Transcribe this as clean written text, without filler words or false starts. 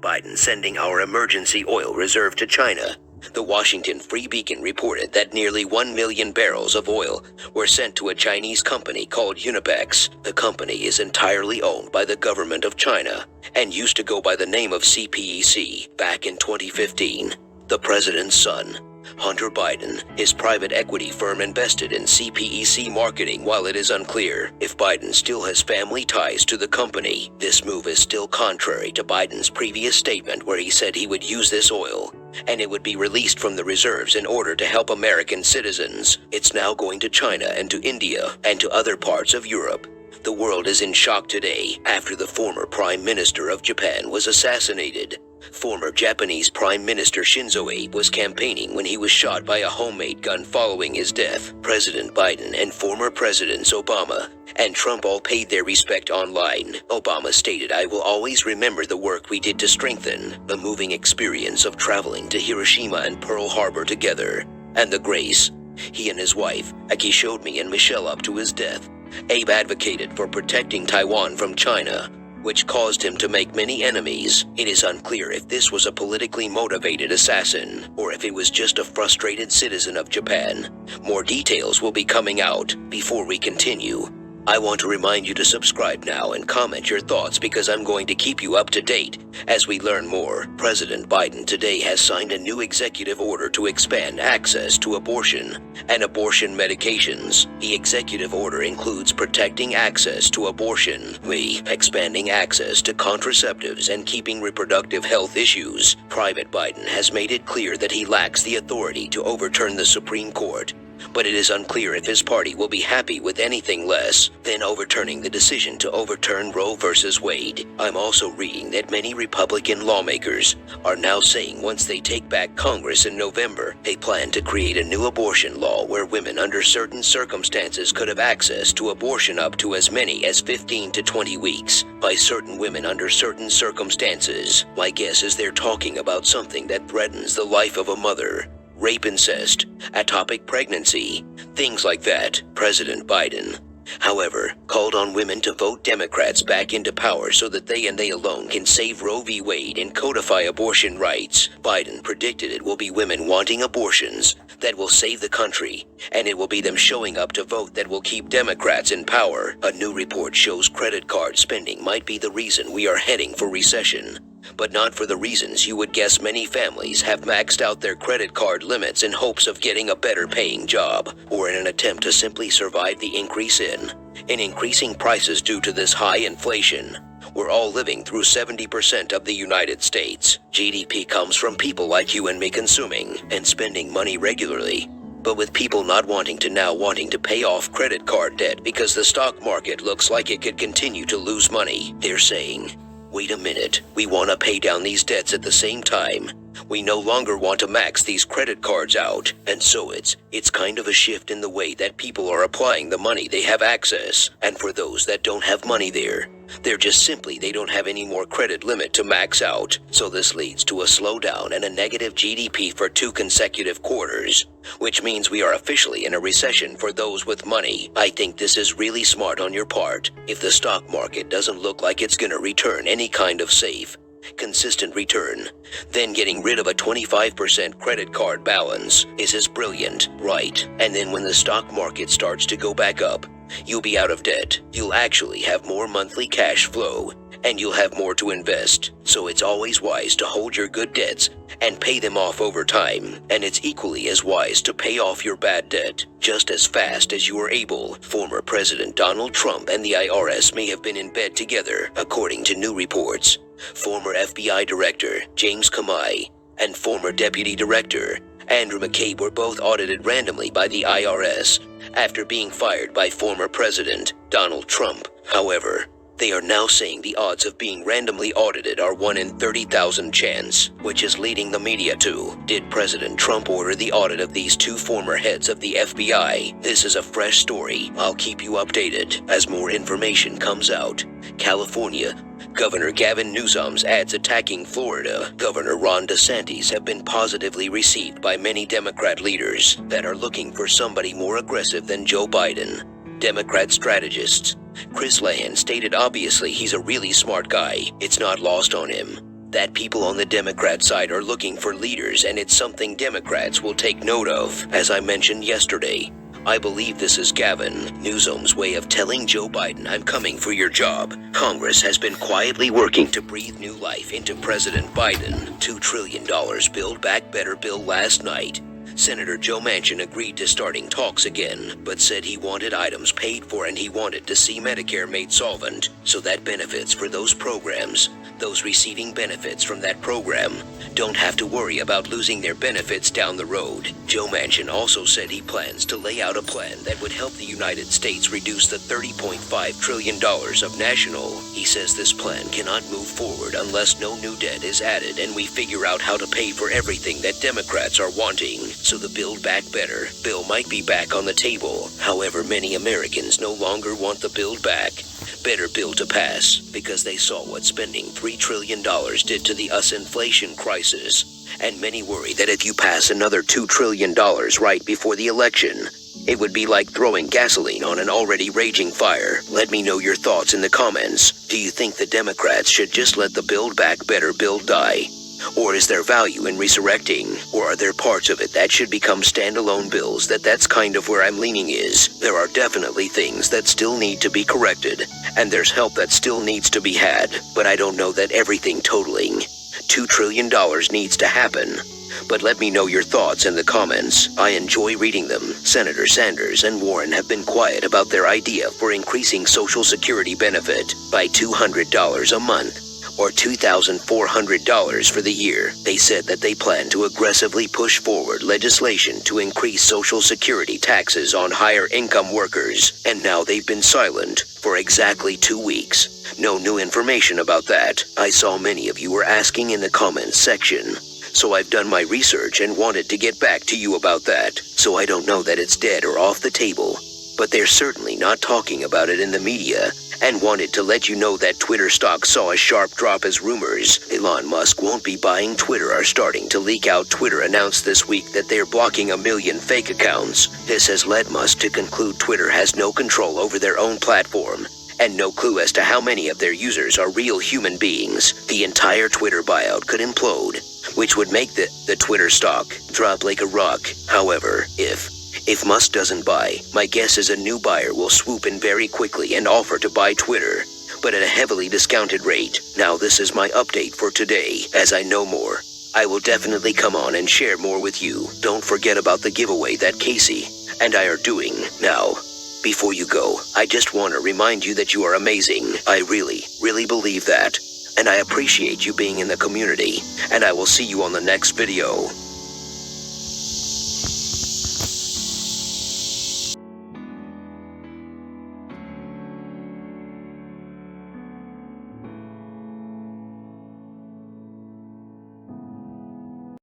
Biden sending our emergency oil reserve to China. The Washington Free Beacon reported that nearly 1 million barrels of oil were sent to a Chinese company called Unipex. The company is entirely owned by the government of China and used to go by the name of CPEC back in 2015. The president's son, Hunter Biden, his private equity firm invested in CPEC marketing. While it is unclear if Biden still has family ties to the company, this move is still contrary to Biden's previous statement where he said he would use this oil and it would be released from the reserves in order to help American citizens. It's now going to China and to India and to other parts of Europe. The world is in shock today after the former Prime Minister of Japan was assassinated. Former Japanese Prime Minister Shinzo Abe was campaigning when he was shot by a homemade gun following his death. President Biden and former Presidents Obama and Trump all paid their respect online. Obama stated, "I will always remember the work we did to strengthen the moving experience of traveling to Hiroshima and Pearl Harbor together, and the grace he and his wife, Aki, showed me and Michelle up to his death." Abe advocated for protecting Taiwan from China, which caused him to make many enemies. It is unclear if this was a politically motivated assassin or if it was just a frustrated citizen of Japan. More details will be coming out. Before we continue, I want to remind you to subscribe now and comment your thoughts because I'm going to keep you up to date as we learn more. President Biden today has signed a new executive order to expand access to abortion and abortion medications. The executive order includes protecting access to abortion, expanding access to contraceptives, and keeping reproductive health issues. Private Biden has made it clear that he lacks the authority to overturn the Supreme Court, but it is unclear if his party will be happy with anything less than overturning the decision to overturn Roe v. Wade. I'm also reading that many Republican lawmakers are now saying once they take back Congress in November, they plan to create a new abortion law where women under certain circumstances could have access to abortion up to as many as 15 to 20 weeks by certain women under certain circumstances. My guess is they're talking about something that threatens the life of a mother. Rape, incest, ectopic pregnancy, things like that. President Biden, however, called on women to vote Democrats back into power so that they and they alone can save Roe v. Wade and codify abortion rights. Biden predicted it will be women wanting abortions that will save the country, and it will be them showing up to vote that will keep Democrats in power. A new report shows credit card spending might be the reason we are heading for recession, but not for the reasons you would guess. Many families have maxed out their credit card limits in hopes of getting a better paying job or in an attempt to simply survive the increase in increasing prices due to this high inflation. We're all living through 70% of the United States. GDP comes from people like you and me consuming and spending money regularly. But with people not wanting to pay off credit card debt because the stock market looks like it could continue to lose money, they're saying, wait a minute, we want to pay down these debts at the same time. We no longer want to max these credit cards out. And so it's kind of a shift in the way that people are applying the money they have access. And for those that don't have money they're just simply they don't have any more credit limit to max out. So this leads to a slowdown and a negative GDP for 2 consecutive quarters, which means we are officially in a recession for those with money. I think this is really smart on your part. If the stock market doesn't look like it's gonna return any kind of safe, consistent return, then getting rid of a 25% credit card balance is as brilliant, right? And then when the stock market starts to go back up, you'll be out of debt. You'll actually have more monthly cash flow, and you'll have more to invest. So it's always wise to hold your good debts and pay them off over time. And it's equally as wise to pay off your bad debt just as fast as you are able. Former President Donald Trump and the IRS may have been in bed together, according to new reports. Former FBI Director James Comey and former Deputy Director Andrew McCabe were both audited randomly by the IRS after being fired by former President Donald Trump. However, they are now saying the odds of being randomly audited are 1 in 30,000 chance, which is leading the media to, did President Trump order the audit of these 2 former heads of the FBI? This is a fresh story. I'll keep you updated as more information comes out. California Governor Gavin Newsom's ads attacking Florida Governor Ron DeSantis have been positively received by many Democrat leaders that are looking for somebody more aggressive than Joe Biden. Democrat strategists Chris Lahan stated obviously he's a really smart guy. It's not lost on him That people on the Democrat side are looking for leaders, and it's something Democrats will take note of. As I mentioned yesterday, I believe this is Gavin Newsom's way of telling Joe Biden, I'm coming for your job. Congress has been quietly working to breathe new life into President Biden. $2 trillion Build Back Better bill last night. Senator Joe Manchin agreed to starting talks again, but said he wanted items paid for and he wanted to see Medicare made solvent, so that benefits for those programs, those receiving benefits from that program, don't have to worry about losing their benefits down the road. Joe Manchin also said he plans to lay out a plan that would help the United States reduce the $30.5 trillion of national. He says this plan cannot move forward unless no new debt is added and we figure out how to pay for everything that Democrats are wanting. So the Build Back Better bill might be back on the table. However, many Americans no longer want the Build Back Better bill to pass because they saw what spending $3 trillion did to the US inflation crisis. And many worry that if you pass another $2 trillion right before the election, it would be like throwing gasoline on an already raging fire. Let me know your thoughts in the comments. Do you think the Democrats should just let the Build Back Better bill die? Or is there value in resurrecting? Or are there parts of it that should become standalone bills? That's kind of where I'm leaning is. There are definitely things that still need to be corrected, and there's help that still needs to be had, but I don't know that everything totaling $2 trillion needs to happen. But let me know your thoughts in the comments. I enjoy reading them. Senator Sanders and Warren have been quiet about their idea for increasing Social Security benefit by $200 a month, or $2,400 for the year. They said that they plan to aggressively push forward legislation to increase Social Security taxes on higher income workers, and now they've been silent for exactly 2 weeks. No new information about that. I saw many of you were asking in the comments section, so I've done my research and wanted to get back to you about that. So I don't know that it's dead or off the table, but they're certainly not talking about it in the media, and wanted to let you know that Twitter stock saw a sharp drop as rumors Elon Musk won't be buying Twitter are starting to leak out. Twitter announced this week that they're blocking 1 million fake accounts. This has led Musk to conclude Twitter has no control over their own platform, and no clue as to how many of their users are real human beings. The entire Twitter buyout could implode, which would make the Twitter stock drop like a rock. However, if Musk doesn't buy, my guess is a new buyer will swoop in very quickly and offer to buy Twitter, but at a heavily discounted rate. Now this is my update for today. As I know more, I will definitely come on and share more with you. Don't forget about the giveaway that Casey and I are doing. Now, before you go, I just want to remind you that you are amazing. I really, really believe that. And I appreciate you being in the community. And I will see you on the next video.